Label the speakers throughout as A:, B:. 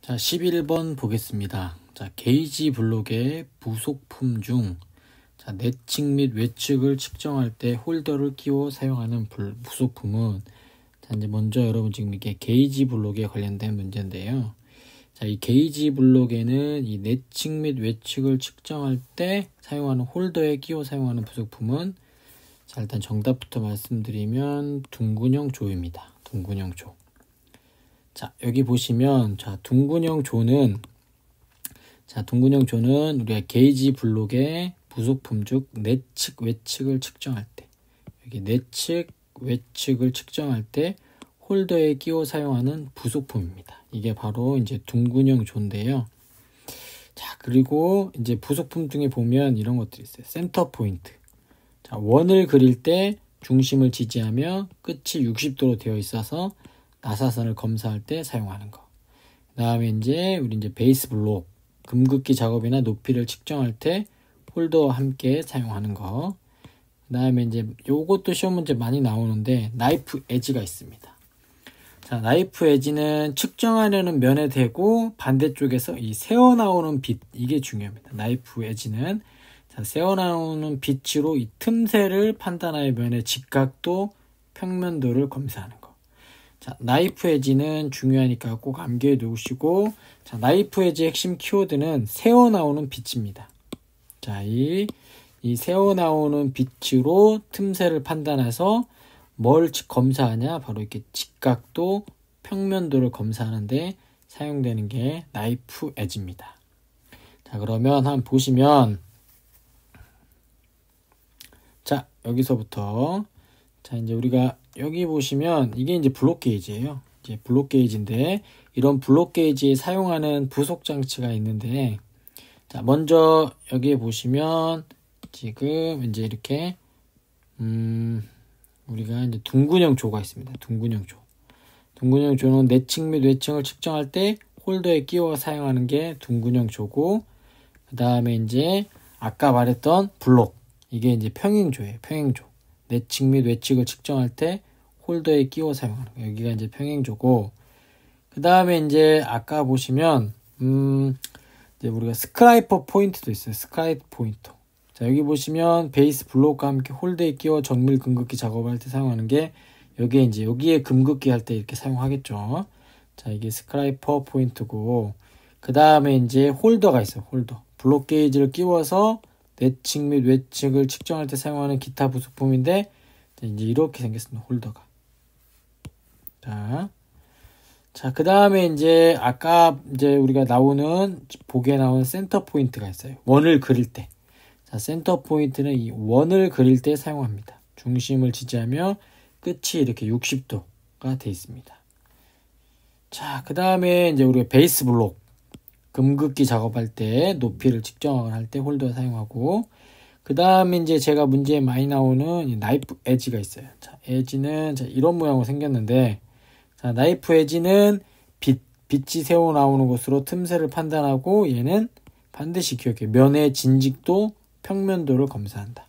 A: 자, 11번 보겠습니다. 자, 게이지 블록의 부속품 중 자, 내측 및 외측을 측정할 때 홀더를 끼워 사용하는 부속품은 자, 이제 먼저 여러분 지금 이게 게이지 블록에 관련된 문제인데요. 자, 이 게이지 블록에는 이 내측 및 외측을 측정할 때 사용하는 홀더에 끼워 사용하는 부속품은 자, 일단 정답부터 말씀드리면 둥근형 조입니다. 둥근형 조. 자, 여기 보시면 자, 둥근형 조는 우리가 게이지 블록의 부속품 중 내측, 외측을 측정할 때 여기 내측, 외측을 측정할 때 홀더에 끼워 사용하는 부속품입니다. 이게 바로 이제 둥근형 조인데요. 자, 그리고 이제 부속품 중에 보면 이런 것들이 있어요. 센터 포인트. 자, 원을 그릴 때 중심을 지지하며 끝이 60도로 되어 있어서 나사선을 검사할 때 사용하는 거. 그 다음에 이제 우리 이제 베이스 블록, 금긋기 작업이나 높이를 측정할 때 홀더와 함께 사용하는 거. 그 다음에 이제 요것도 시험 문제 많이 나오는데 나이프 엣지가 있습니다. 자, 나이프 엣지는 측정하려는 면에 대고 반대쪽에서 이 새어나오는 빛, 이게 중요합니다. 나이프 엣지는 자, 새어나오는 빛으로 이 틈새를 판단하여 면의 직각도, 평면도를 검사하는 거. 자, 나이프 엣지는 중요하니까 꼭 암기해 두시고, 자, 나이프 엣지의 핵심 키워드는 새어나오는 빛입니다. 자, 이 새어나오는 빛으로 틈새를 판단해서 뭘 검사하냐? 바로 이렇게 직각도, 평면도를 검사하는데 사용되는 게 나이프 엣지입니다. 자, 그러면 한번 보시면, 자, 여기서부터, 자, 이제 우리가 여기 보시면 이게 이제 블록 게이지예요. 이제 블록 게이지인데 이런 블록 게이지에 사용하는 부속 장치가 있는데 자, 먼저 여기에 보시면 지금 이제 이렇게 우리가 이제 둥근형 조가 있습니다. 둥근형 조. 둥근형 조는 내측 및 외측을 측정할 때 홀더에 끼워 사용하는 게 둥근형 조고 그 다음에 이제 아까 말했던 블록 이게 이제 평행조예요. 평행조. 내측 및 외측을 측정할 때 홀더에 끼워 사용하는 거. 여기가 이제 평행조고, 그 다음에 이제 아까 보시면, 이제 우리가 스크라이퍼 포인트도 있어요. 스크라이퍼 포인터. 자, 여기 보시면 베이스 블록과 함께 홀더에 끼워 정밀 금긋기 작업할 때 사용하는 게, 여기에 이제 여기에 금긋기 할 때 이렇게 사용하겠죠. 자, 이게 스크라이퍼 포인트고, 그 다음에 이제 홀더가 있어요. 홀더. 블록 게이지를 끼워서 내측 및 외측을 측정할 때 사용하는 기타 부속품인데 이제 이렇게 생겼습니다. 홀더가. 자, 그 다음에 이제 아까 이제 우리가 나오는 보기에 나오는 센터 포인트가 있어요. 원을 그릴 때. 자, 센터 포인트는 이 원을 그릴 때 사용합니다. 중심을 지지하며 끝이 이렇게 60도가 되어 있습니다. 자, 그 다음에 이제 우리가 베이스 블록. 금긋기 작업할 때 높이를 측정할 때 홀더 사용하고 그 다음에 이제 제가 문제에 많이 나오는 나이프 엣지가 있어요. 자, 엣지는 자, 이런 모양으로 생겼는데 자, 나이프 엣지는 빛이 새어 나오는 곳으로 틈새를 판단하고 얘는 반드시 기억해 면의 진직도, 평면도를 검사한다.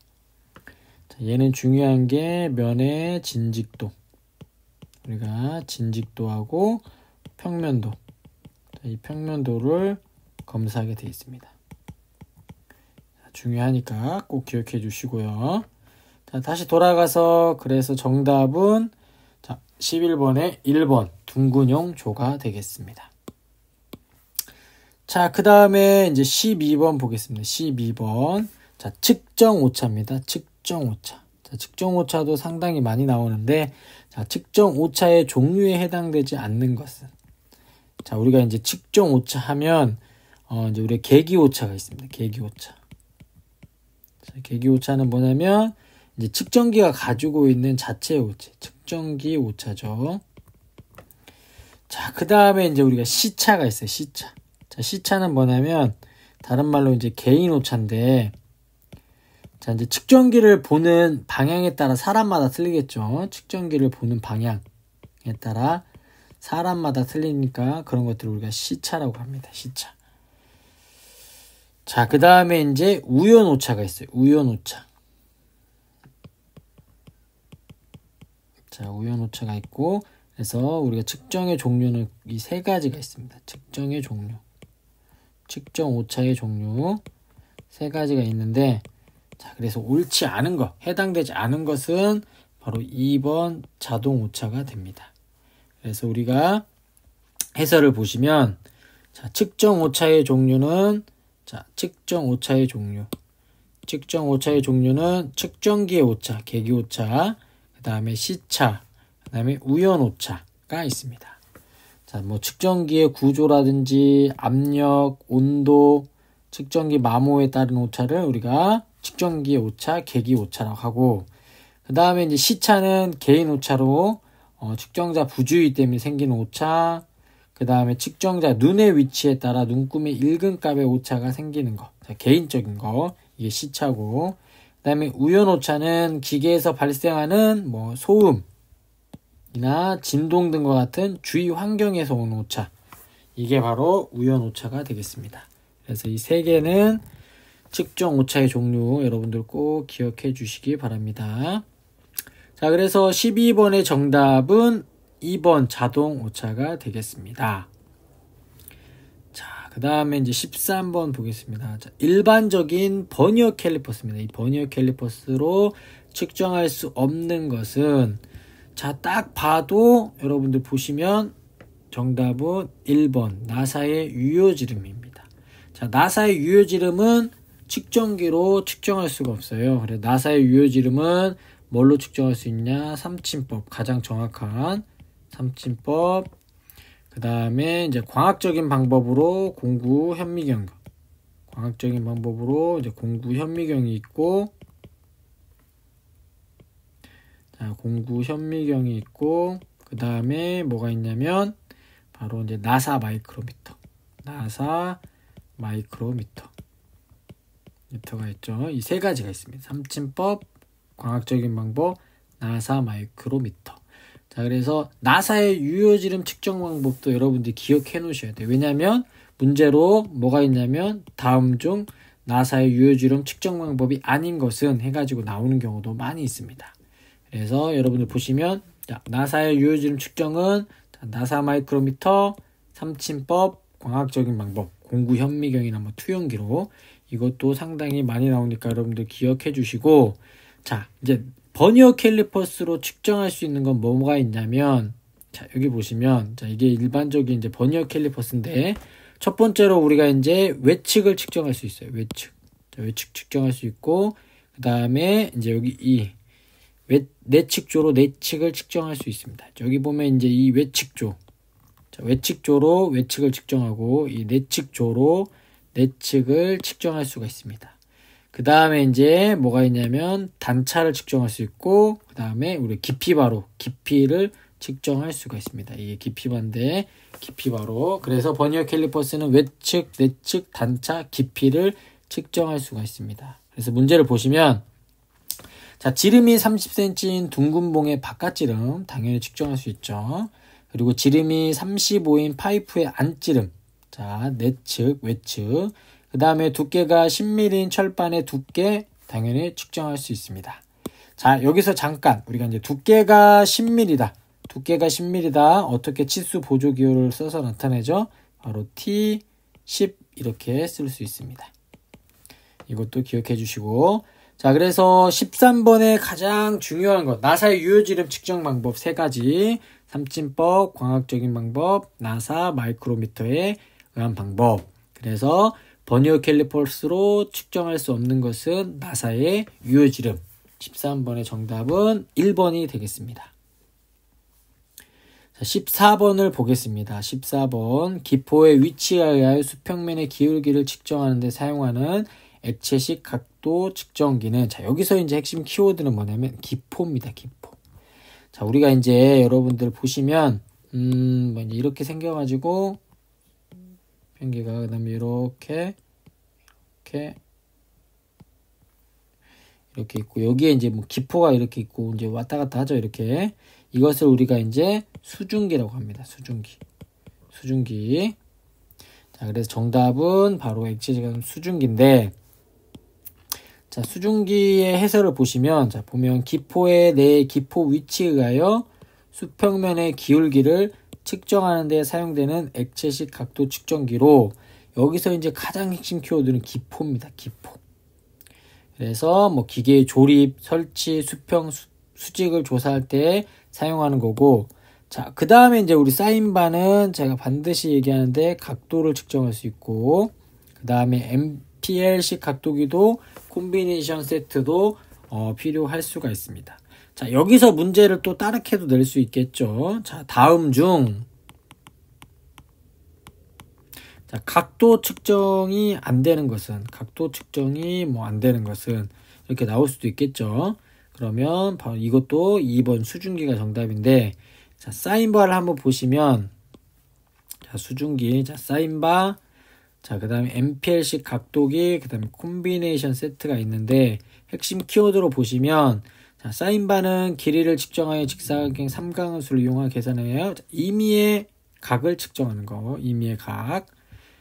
A: 자, 얘는 중요한 게 면의 진직도. 우리가 진직도하고 평면도. 이 평면도를 검사하게 되어 있습니다. 중요하니까 꼭 기억해 주시고요. 자, 다시 돌아가서 그래서 정답은 자, 11번에 1번 둥근형 조가 되겠습니다. 자, 그 다음에 이제 12번 보겠습니다. 12번. 자, 측정 오차입니다. 측정 오차. 자, 측정 오차도 상당히 많이 나오는데 자, 측정 오차의 종류에 해당되지 않는 것은 자, 우리가 이제 측정 오차 하면, 이제 우리 계기 오차가 있습니다. 계기 오차. 자, 계기 오차는 뭐냐면, 이제 측정기가 가지고 있는 자체의 오차. 측정기 오차죠. 자, 그 다음에 이제 우리가 시차가 있어요. 시차. 자, 시차는 뭐냐면, 다른 말로 이제 개인 오차인데, 자, 이제 측정기를 보는 방향에 따라 사람마다 틀리겠죠. 측정기를 보는 방향에 따라 사람마다 틀리니까 그런 것들을 우리가 시차라고 합니다. 시차. 자, 그 다음에 이제 우연 오차가 있어요. 우연 오차. 자, 우연 오차가 있고, 그래서 우리가 측정의 종류는 이 세 가지가 있습니다. 측정의 종류, 측정 오차의 종류 세 가지가 있는데, 자, 그래서 옳지 않은 것, 해당되지 않은 것은 바로 2번 자동 오차가 됩니다. 그래서 우리가 해설을 보시면, 자, 측정 오차의 종류는, 자, 측정 오차의 종류. 측정 오차의 종류는 측정기의 오차, 계기 오차, 그 다음에 시차, 그 다음에 우연 오차가 있습니다. 자, 뭐 측정기의 구조라든지 압력, 온도, 측정기 마모에 따른 오차를 우리가 측정기의 오차, 계기 오차라고 하고, 그 다음에 이제 시차는 개인 오차로 측정자 부주의 때문에 생기는 오차, 그 다음에 측정자 눈의 위치에 따라 눈금의 일근값의 오차가 생기는 거, 자, 개인적인 거, 이게 시차고, 그 다음에 우연 오차는 기계에서 발생하는 뭐 소음이나 진동 등과 같은 주위 환경에서 오는 오차, 이게 바로 우연 오차가 되겠습니다. 그래서 이 세 개는 측정 오차의 종류, 여러분들 꼭 기억해 주시기 바랍니다. 자, 그래서 12번의 정답은 2번 자동 오차가 되겠습니다. 자, 그 다음에 이제 13번 보겠습니다. 자, 일반적인 버니어 캘리퍼스입니다. 이 버니어 캘리퍼스로 측정할 수 없는 것은, 자, 딱 봐도 여러분들 보시면 정답은 1번 나사의 유효지름입니다. 자, 나사의 유효지름은 측정기로 측정할 수가 없어요. 그래서 나사의 유효지름은 뭘로 측정할 수 있냐? 삼침법, 가장 정확한 삼침법. 그 다음에 이제 광학적인 방법으로 공구 현미경, 광학적인 방법으로 이제 공구 현미경이 있고, 자, 공구 현미경이 있고, 그 다음에 뭐가 있냐면 바로 이제 나사 마이크로미터, 나사 마이크로미터가 있죠. 이 세 가지가 있습니다. 삼침법, 광학적인 방법, 나사 마이크로미터. 자, 그래서 나사의 유효지름 측정 방법도 여러분들이 기억해 놓으셔야 돼요. 왜냐하면 문제로 뭐가 있냐면 다음 중 나사의 유효지름 측정 방법이 아닌 것은 해가지고 나오는 경우도 많이 있습니다. 그래서 여러분들 보시면, 자, 나사의 유효지름 측정은 나사 마이크로미터, 삼침법, 광학적인 방법, 공구 현미경이나 뭐 투영기로, 이것도 상당히 많이 나오니까 여러분들 기억해 주시고, 자, 이제 버니어 캘리퍼스로 측정할 수 있는 건 뭐가 있냐면, 자, 여기 보시면, 자, 이게 일반적인 이제 버니어 캘리퍼스인데, 첫 번째로 우리가 이제 외측을 측정할 수 있어요. 외측. 자, 외측 측정할 수 있고, 그 다음에 이제 여기 이 내측조로 내측을 측정할 수 있습니다. 여기 보면 이제 이 외측조. 자, 외측조로 외측을 측정하고, 이 내측조로 내측을 측정할 수가 있습니다. 그 다음에 이제 뭐가 있냐면 단차를 측정할 수 있고, 그 다음에 우리 깊이바로, 깊이를 측정할 수가 있습니다. 이게 깊이반대, 깊이바로. 그래서 버니어 캘리퍼스는 외측, 내측, 단차, 깊이를 측정할 수가 있습니다. 그래서 문제를 보시면, 자, 지름이 30cm인 둥근 봉의 바깥지름 당연히 측정할 수 있죠. 그리고 지름이 35인 파이프의 안지름, 자, 내측, 외측. 그 다음에 두께가 10mm인 철판의 두께 당연히 측정할 수 있습니다. 자, 여기서 잠깐 우리가 이제 두께가 10mm다. 두께가 10mm다. 어떻게 치수 보조 기호를 써서 나타내죠? 바로 T10 이렇게 쓸 수 있습니다. 이것도 기억해 주시고, 자, 그래서 13번의 가장 중요한 것, 나사의 유효지름 측정 방법 세 가지, 삼침법, 광학적인 방법, 나사 마이크로미터에 의한 방법. 그래서 버니어 캘리퍼스로 측정할 수 없는 것은 나사의 유효지름. 13번의 정답은 1번이 되겠습니다. 자, 14번을 보겠습니다. 14번, 기포의 위치에 의하여 수평면의 기울기를 측정하는 데 사용하는 액체식 각도 측정기는, 자, 여기서 이제 핵심 키워드는 뭐냐면 기포입니다. 기포. 자, 우리가 이제 여러분들 보시면 뭐 이제 이렇게 생겨가지고 편기가 그다음에 이렇게 있고, 여기에 이제 뭐 기포가 이렇게 있고 이제 왔다 갔다 하죠. 이렇게. 이것을 우리가 이제 수증기라고 합니다. 수증기. 자, 그래서 정답은 바로 액체지각 수증기인데, 자, 수증기의 해설을 보시면, 자, 보면 기포의 내 기포 위치에 의하여 수평면의 기울기를 측정하는 데 사용되는 액체식 각도 측정기로, 여기서 이제 가장 핵심 키워드는 기포입니다. 기포. 그래서 뭐 기계의 조립, 설치, 수평, 수직을 조사할 때 사용하는 거고, 자, 그 다음에 이제 우리 사인바는 제가 반드시 얘기하는데 각도를 측정할 수 있고, 그 다음에 MPL식 각도기도 콤비네이션 세트도 필요할 수가 있습니다. 자, 여기서 문제를 또 다르게도 낼 수 있겠죠. 자, 다음 중 자, 각도 측정이 안 되는 것은, 각도 측정이 뭐 안 되는 것은 이렇게 나올 수도 있겠죠. 그러면 바로 이것도 2번 수증기가 정답인데, 자, 사인바를 한번 보시면, 자, 수증기, 자, 사인바, 자, 그 다음에 MPL식 각도기, 그 다음에 콤비네이션 세트가 있는데, 핵심 키워드로 보시면, 자, 사인바는 길이를 측정하여 직사각형 삼각함수를 이용하여 계산해요. 임의의 각을 측정하는 거, 임의의 각.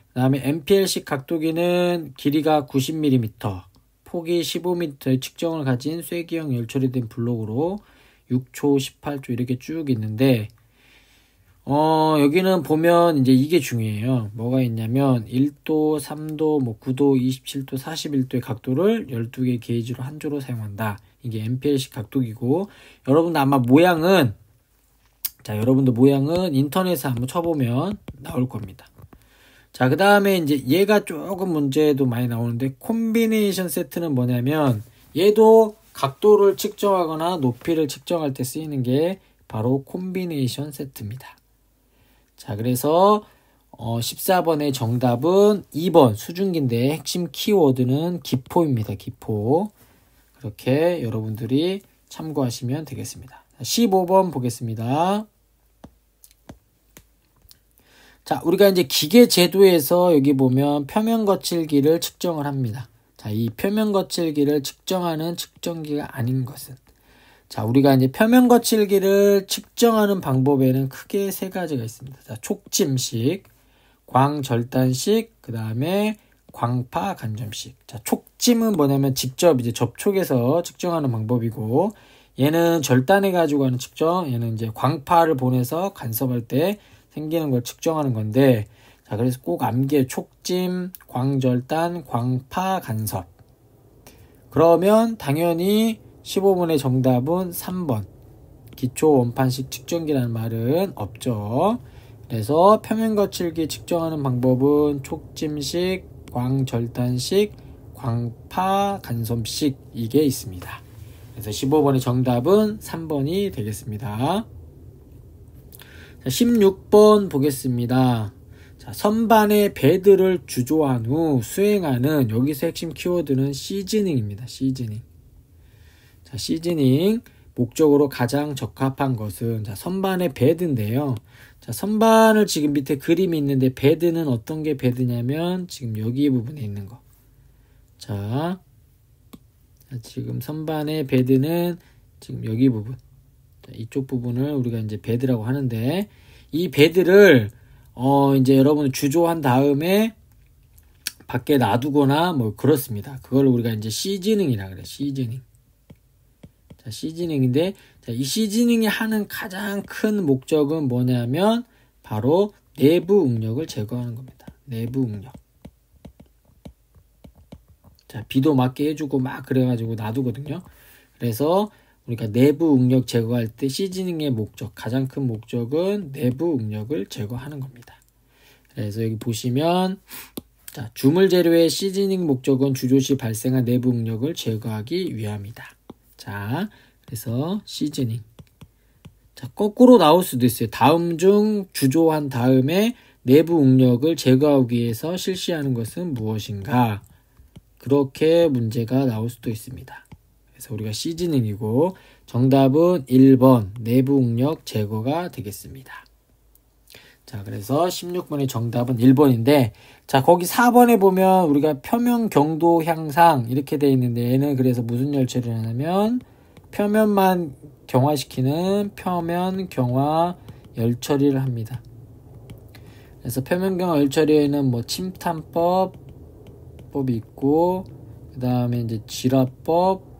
A: 그 다음에 MPL식 각도기는 길이가 90mm, 폭이 15m의 측정을 가진 쇠기형 열처리된 블록으로 6초, 18초 이렇게 쭉 있는데, 여기는 보면 이제 이게 중요해요. 뭐가 있냐면 1도, 3도, 뭐 9도, 27도, 41도의 각도를 12개의 게이지로 한 조로 사용한다. 이게 MPL식 각도기고, 여러분도 아마 모양은, 자, 여러분도 모양은 인터넷에 한번 쳐보면 나올 겁니다. 자, 그 다음에 이제 얘가 조금 문제도 많이 나오는데, 콤비네이션 세트는 뭐냐면, 얘도 각도를 측정하거나 높이를 측정할 때 쓰이는 게 바로 콤비네이션 세트입니다. 자, 그래서 14번의 정답은 2번 수증기인데 핵심 키워드는 기포입니다. 기포. 그렇게 여러분들이 참고하시면 되겠습니다. 15번 보겠습니다. 자, 우리가 이제 기계 제도에서 여기 보면 표면 거칠기를 측정을 합니다. 자, 이 표면 거칠기를 측정하는 측정기가 아닌 것은, 자, 우리가 이제 표면 거칠기를 측정하는 방법에는 크게 세 가지가 있습니다. 자, 촉짐식, 광절단식, 그 다음에 광파 간접식. 자, 촉짐은 뭐냐면 직접 이제 접촉해서 측정하는 방법이고, 얘는 절단해가지고 하는 측정, 얘는 이제 광파를 보내서 간섭할 때 생기는 걸 측정하는 건데, 자, 그래서 꼭 암기해. 촉짐, 광절단, 광파, 간섭. 그러면 당연히 15번의 정답은 3번. 기초 원판식 측정기라는 말은 없죠. 그래서 표면 거칠기 측정하는 방법은 촉짐식, 광절단식, 광파, 간섭식 이게 있습니다. 그래서 15번의 정답은 3번이 되겠습니다. 자, 16번 보겠습니다. 자, 선반의 배드를 주조한 후 수행하는, 여기서 핵심 키워드는 시즈닝입니다. 시즈닝. 자, 시즈닝 목적으로 가장 적합한 것은, 자, 선반의 배드인데요. 자, 선반을 지금 밑에 그림이 있는데, 배드는 어떤 게 배드냐면 지금 여기 부분에 있는 거. 자, 지금 선반의 배드는 지금 여기 부분, 자, 이쪽 부분을 우리가 이제 배드라고 하는데, 이 배드를 이제 여러분 주조한 다음에 밖에 놔두거나 뭐 그렇습니다. 그걸 우리가 이제 시즈닝이라 그래. 시즈닝. 자, 시즈닝인데, 자, 이 시즈닝이 하는 가장 큰 목적은 뭐냐면 바로 내부 응력을 제거하는 겁니다. 내부 응력. 자, 비도 맞게 해주고 막 그래가지고 놔두거든요. 그래서 우리가 내부 응력 제거할 때 시즈닝의 목적, 가장 큰 목적은 내부 응력을 제거하는 겁니다. 그래서 여기 보시면, 자, 주물 재료의 시즈닝 목적은 주조 시 발생한 내부 응력을 제거하기 위함이다. 자, 그래서 시즈닝. 자, 거꾸로 나올 수도 있어요. 다음 중 주조한 다음에 내부 응력을 제거하기 위해서 실시하는 것은 무엇인가? 그렇게 문제가 나올 수도 있습니다. 그래서 우리가 시즈닝이고, 정답은 1번 내부 응력 제거가 되겠습니다. 자, 그래서 16번의 정답은 1번인데, 자, 거기 4번에 보면 우리가 표면 경도 향상 이렇게 돼 있는데, 얘는 그래서 무슨 열처리를 하냐면 표면만 경화시키는 표면 경화 열처리를 합니다. 그래서 표면 경화 열처리에는 뭐 침탄법이 있고, 그 다음에 이제 지라법,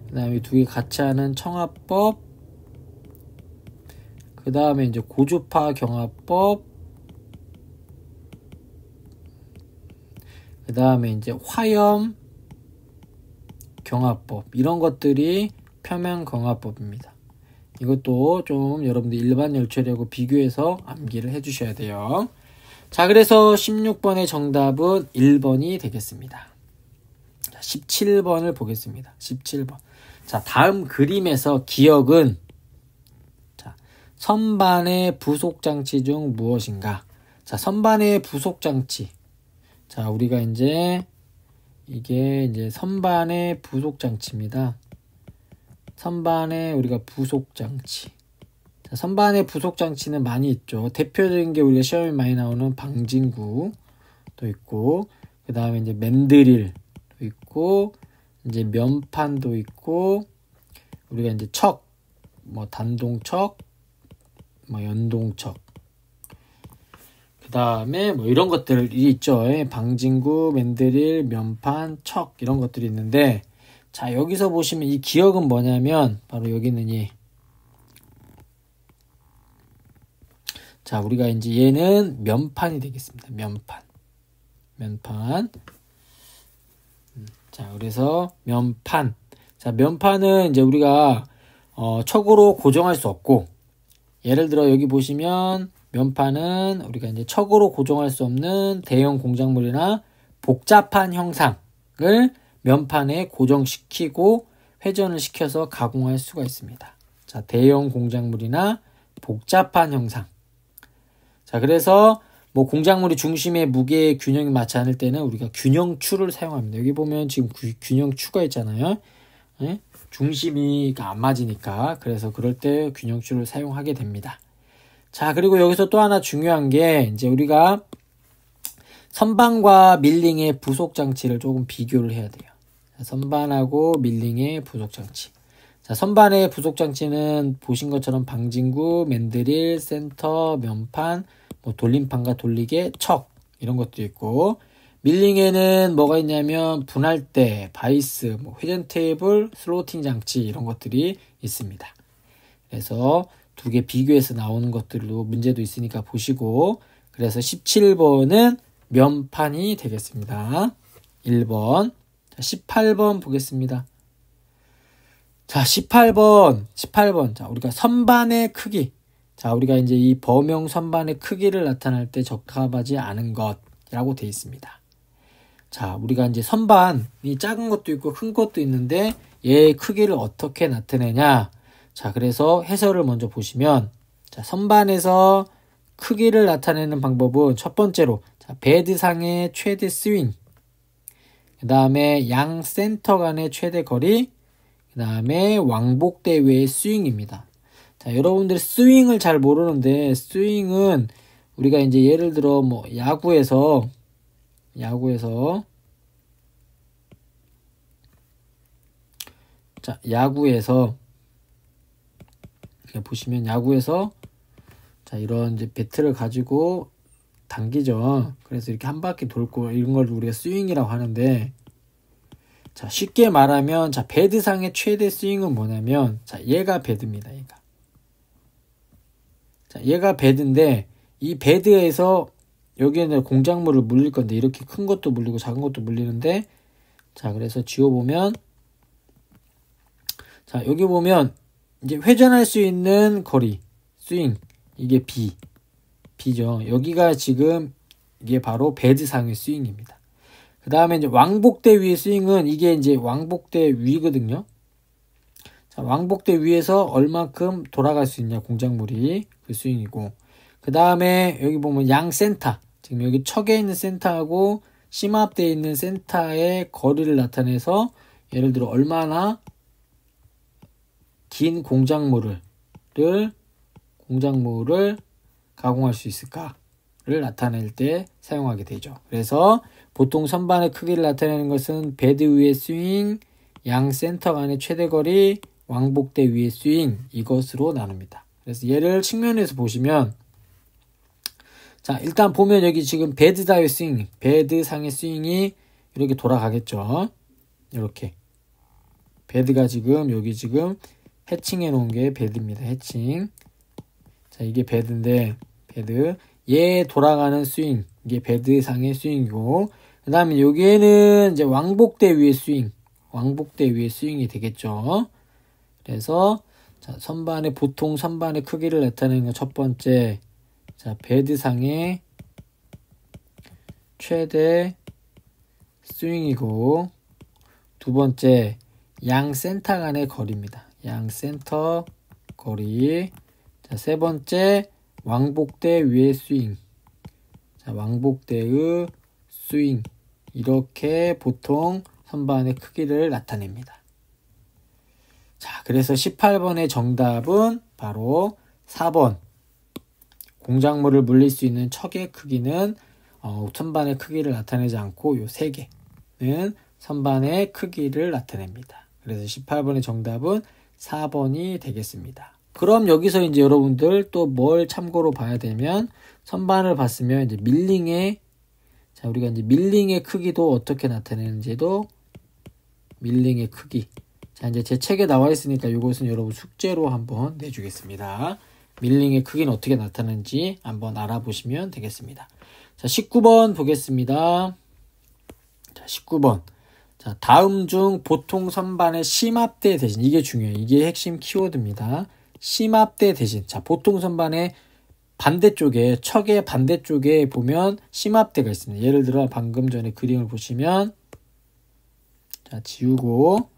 A: 그 다음에 두 개 같이 하는 청합법, 그 다음에 이제 고주파 경화법, 그 다음에 이제 화염 경화법, 이런 것들이 표면 경화법입니다. 이것도 좀 여러분들 일반 열처리하고 비교해서 암기를 해 주셔야 돼요. 자, 그래서 16번의 정답은 1번이 되겠습니다. 자, 17번을 보겠습니다. 17번. 자, 다음 그림에서 기역은, 자, 선반의 부속장치 중 무엇인가? 자, 선반의 부속장치. 자, 우리가 이제 이게 이제 선반의 부속장치입니다. 선반의 우리가 부속장치. 자, 선반의 부속장치는 많이 있죠. 대표적인 게 우리가 시험에 많이 나오는 방진구도 있고, 그 다음에 이제 맨드릴도 있고, 이제 면판도 있고, 우리가 이제 척, 뭐 단동척, 뭐 연동척, 그 다음에 뭐 이런 것들이 있죠. 방진구, 맨드릴, 면판, 척, 이런 것들이 있는데, 자, 여기서 보시면 이 기역은 뭐냐면 바로 여기 있는 자, 우리가 이제 얘는 면판이 되겠습니다. 면판. 자, 그래서 면판. 자, 면판은 이제 우리가 척으로 고정할 수 없고, 예를 들어 여기 보시면 면판은 우리가 이제 척으로 고정할 수 없는 대형 공작물이나 복잡한 형상을 면판에 고정시키고 회전을 시켜서 가공할 수가 있습니다. 자, 대형 공작물이나 복잡한 형상. 자, 그래서 뭐 공작물이 중심의 무게의 균형이 맞지 않을 때는 우리가 균형추를 사용합니다. 여기 보면 지금 균형추가 있잖아요. 네? 중심이 안 맞으니까. 그래서 그럴 때 균형추를 사용하게 됩니다. 자, 그리고 여기서 또 하나 중요한 게 이제 우리가 선반과 밀링의 부속 장치를 조금 비교를 해야 돼요. 자, 선반하고 밀링의 부속 장치. 자, 선반의 부속 장치는 보신 것처럼 방진구, 맨드릴, 센터, 면판, 뭐 돌림판과 돌리개, 척, 이런 것도 있고, 밀링에는 뭐가 있냐면 분할대, 바이스, 뭐 회전 테이블, 슬로팅 장치, 이런 것들이 있습니다. 그래서 두 개 비교해서 나오는 것들로 문제도 있으니까 보시고, 그래서 17번은 면판이 되겠습니다. 1번. 자, 18번 보겠습니다. 자, 18번. 자, 우리가 선반의 크기. 자, 우리가 이제 이 범용 선반의 크기를 나타낼 때 적합하지 않은 것이라고 되어 있습니다. 자, 우리가 이제 선반이 작은 것도 있고 큰 것도 있는데 얘의 크기를 어떻게 나타내냐. 자, 그래서 해설을 먼저 보시면, 자, 선반에서 크기를 나타내는 방법은 첫 번째로, 자, 베드상의 최대 스윙, 그 다음에 양 센터 간의 최대 거리, 그 다음에 왕복대 외의 스윙입니다. 자, 여러분들이 스윙을 잘 모르는데, 스윙은 우리가 이제 예를 들어 뭐 야구에서 자, 야구에서 보시면 야구에서 자, 이런 이제 배트를 가지고 당기죠. 그래서 이렇게 한 바퀴 돌고 이런 걸 우리가 스윙이라고 하는데, 자, 쉽게 말하면, 자, 배드상의 최대 스윙은 뭐냐면, 자, 얘가 배드입니다. 얘가 배드인데, 이 배드에서 여기에는 공작물을 물릴 건데, 이렇게 큰 것도 물리고 작은 것도 물리는데, 자, 그래서 지워보면, 자, 여기 보면 이제 회전할 수 있는 거리, 스윙, 이게 B죠. 여기가 지금 이게 바로 배드상의 스윙입니다. 그 다음에 이제 왕복대 위의 스윙은 이게 이제 왕복대 위거든요. 자, 왕복대 위에서 얼만큼 돌아갈 수 있냐, 공작물이 그 스윙이고. 그 다음에 여기 보면 양 센터, 지금 여기 척에 있는 센터하고 심압대에 있는 센터의 거리를 나타내서 예를 들어 얼마나 긴 공작물을 가공할 수 있을까를 나타낼 때 사용하게 되죠. 그래서 보통 선반의 크기를 나타내는 것은 베드 위의 스윙, 양 센터 간의 최대 거리, 왕복대 위의 스윙, 이것으로 나눕니다. 그래서 얘를 측면에서 보시면, 자, 일단 보면 여기 지금 베드상의 스윙이 이렇게 돌아가겠죠. 이렇게 베드가 지금 여기 지금 해칭해 놓은 게 베드입니다. 해칭. 자, 자, 이게 베드인데, 베드. 얘 돌아가는 스윙. 이게 베드상의 스윙이고, 그 다음에 여기에는 이제 왕복대 위의 스윙. 왕복대 위의 스윙이 되겠죠. 그래서, 자, 보통 선반의 크기를 나타내는 건 첫 번째. 자, 베드상의 최대 스윙이고, 두 번째, 양 센터 간의 거리입니다. 양 센터 거리. 자, 세 번째, 왕복대 위의 스윙. 자, 왕복대의 스윙. 이렇게 보통 선반의 크기를 나타냅니다. 자, 그래서 18번의 정답은 바로 4번. 공작물을 물릴 수 있는 척의 크기는 선반의 크기를 나타내지 않고 요 3개는 선반의 크기를 나타냅니다. 그래서 18번의 정답은 4번이 되겠습니다. 그럼 여기서 이제 여러분들 또 뭘 참고로 봐야 되면, 선반을 봤으면 이제 자, 우리가 이제 밀링의 크기도 어떻게 나타내는지도, 밀링의 크기. 자, 이제 제 책에 나와 있으니까 이것은 여러분 숙제로 한번 내주겠습니다. 밀링의 크기는 어떻게 나타나는지 한번 알아보시면 되겠습니다. 자, 19번 보겠습니다. 자, 19번. 자, 다음 중 보통 선반의 심압대 대신, 이게 중요해요. 이게 핵심 키워드입니다. 심압대 대신. 자, 보통 선반의 반대쪽에, 척의 반대쪽에 보면 심압대가 있습니다. 예를 들어 방금 전에 그림을 보시면, 자, 지우고,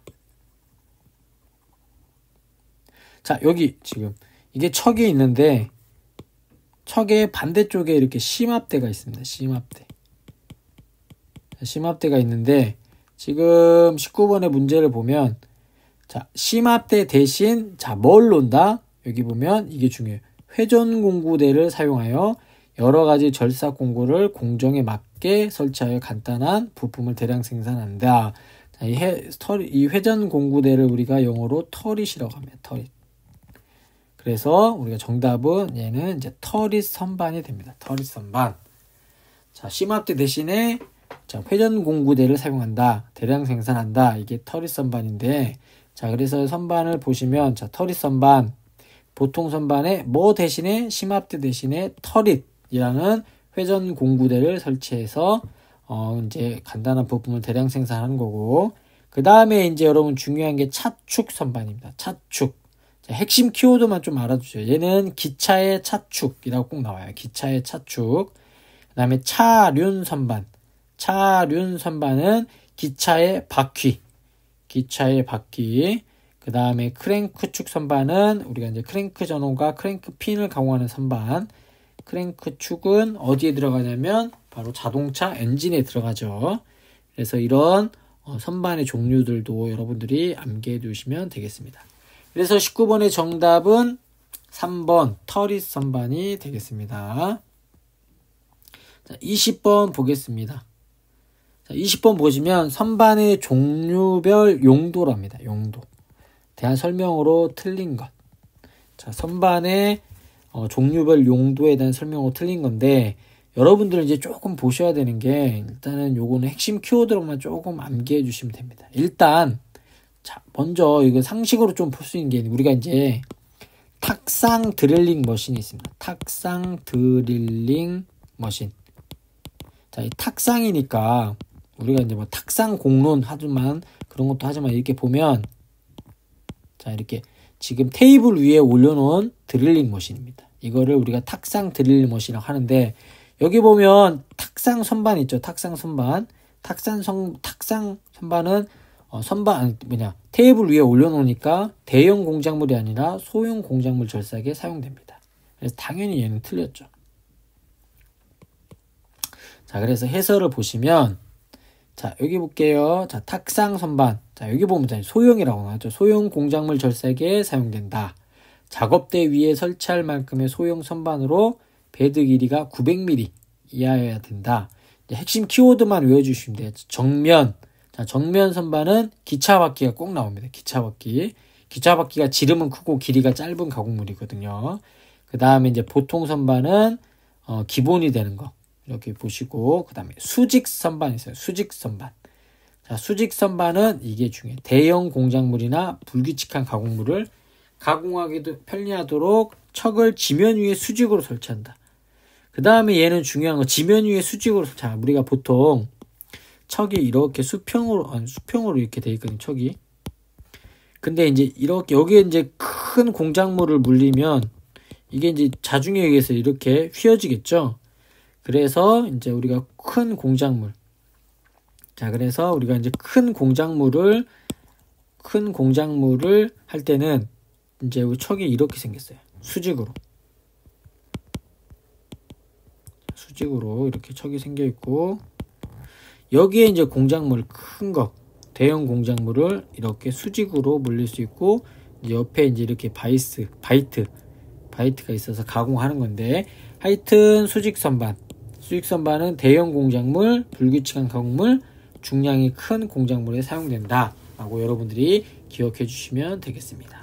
A: 자, 여기 지금 이게 척이 있는데, 척의 반대쪽에 이렇게 심압대가 있습니다. 심압대. 자, 심압대가 있는데, 지금 19번의 문제를 보면, 자, 심압대 대신, 자, 뭘 놓는다? 여기 보면 이게 중요해요. 회전 공구대를 사용하여 여러 가지 절삭 공구를 공정에 맞게 설치하여 간단한 부품을 대량 생산한다. 자, 이 회전 공구대를 우리가 영어로 터릿이라고 합니다. 터릿. 그래서 우리가 정답은 얘는 이제 터릿 선반이 됩니다. 터릿 선반. 자, 심압대 대신에 자, 회전 공구대를 사용한다. 대량 생산한다. 이게 터릿 선반인데, 자, 그래서 선반을 보시면, 자, 터릿 선반, 보통 선반에 뭐 대신에 심압대 대신에 터릿이라는 회전 공구대를 설치해서 이제 간단한 부품을 대량 생산하는 거고, 그 다음에 이제 여러분 중요한 게 차축 선반입니다. 차축. 자, 핵심 키워드만 좀 알아두세요. 얘는 기차의 차축이라고 꼭 나와요. 기차의 차축. 그 다음에 차륜 선반. 차륜 선반은 기차의 바퀴. 기차의 바퀴. 그 다음에 크랭크 축 선반은 우리가 이제 크랭크 전원과 크랭크 핀을 가공하는 선반. 크랭크 축은 어디에 들어가냐면 바로 자동차 엔진에 들어가죠. 그래서 이런 선반의 종류들도 여러분들이 암기해 두시면 되겠습니다. 그래서 19번의 정답은 3번 터릿 선반이 되겠습니다. 자, 20번 보겠습니다. 자, 20번 보시면 선반의 종류별 용도랍니다. 용도. 대한 설명으로 틀린 것. 자, 선반의 종류별 용도에 대한 설명으로 틀린 건데, 여러분들은 이제 조금 보셔야 되는 게, 일단은 요거는 핵심 키워드로만 조금 암기해 주시면 됩니다. 일단, 자, 먼저 이거 상식으로 좀 볼 수 있는 게, 우리가 이제 탁상 드릴링 머신이 있습니다. 탁상 드릴링 머신. 자, 이 탁상이니까, 우리가 이제 뭐 탁상 공론 하지만, 그런 것도 하지만 이렇게 보면, 자, 이렇게 지금 테이블 위에 올려놓은 드릴링 머신입니다. 이거를 우리가 탁상 드릴링 머신이라고 하는데, 여기 보면 탁상 선반 있죠. 탁상 선반. 탁상 선반은 테이블 위에 올려놓으니까 대형 공작물이 아니라 소형 공작물 절삭에 사용됩니다. 그래서 당연히 얘는 틀렸죠. 자, 그래서 해설을 보시면, 자, 여기 볼게요. 자, 탁상 선반. 자, 여기 보면 소형이라고 나왔죠. 소형 공작물 절삭에 사용된다. 작업대 위에 설치할 만큼의 소형 선반으로 베드 길이가 900mm 이하여야 된다. 이제 핵심 키워드만 외워주시면 돼요. 정면. 자, 정면 선반은 기차 바퀴가 꼭 나옵니다. 기차 바퀴. 기차 바퀴가 지름은 크고 길이가 짧은 가공물이거든요. 그 다음에 이제 보통 선반은 기본이 되는 거. 이렇게 보시고, 그 다음에 수직 선반 있어요. 수직 선반. 자, 수직 선반은 이게 중요해요. 대형 공작물이나 불규칙한 가공물을 가공하기도 편리하도록 척을 지면 위에 수직으로 설치한다. 그 다음에 얘는 중요한 거 지면 위에 수직으로. 자, 우리가 보통 척이 이렇게 수평으로 이렇게 돼 있거든요. 척이. 근데 이제 이렇게 여기에 이제 큰 공작물을 물리면 이게 이제 자중에 의해서 이렇게 휘어지겠죠. 그래서 이제 우리가 큰 공작물. 자, 그래서 우리가 이제 큰 공작물을 할 때는 이제 척이 이렇게 생겼어요. 수직으로 이렇게 척이 생겨 있고, 여기에 이제 공작물 큰 거, 대형 공작물을 이렇게 수직으로 물릴 수 있고, 이제 옆에 이제 이렇게 바이트가 있어서 가공하는 건데, 하여튼 수직선반은 대형 공작물, 불규칙한 가공물, 중량이 큰 공작물에 사용된다 라고 여러분들이 기억해 주시면 되겠습니다.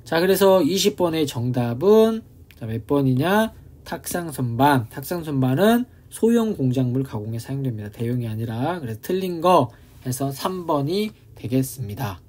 A: 자, 그래서 20번의 정답은 몇 번이냐? 탁상선반은 소형 공작물 가공에 사용됩니다. 대형이 아니라. 그래서 틀린 거 해서 3번이 되겠습니다.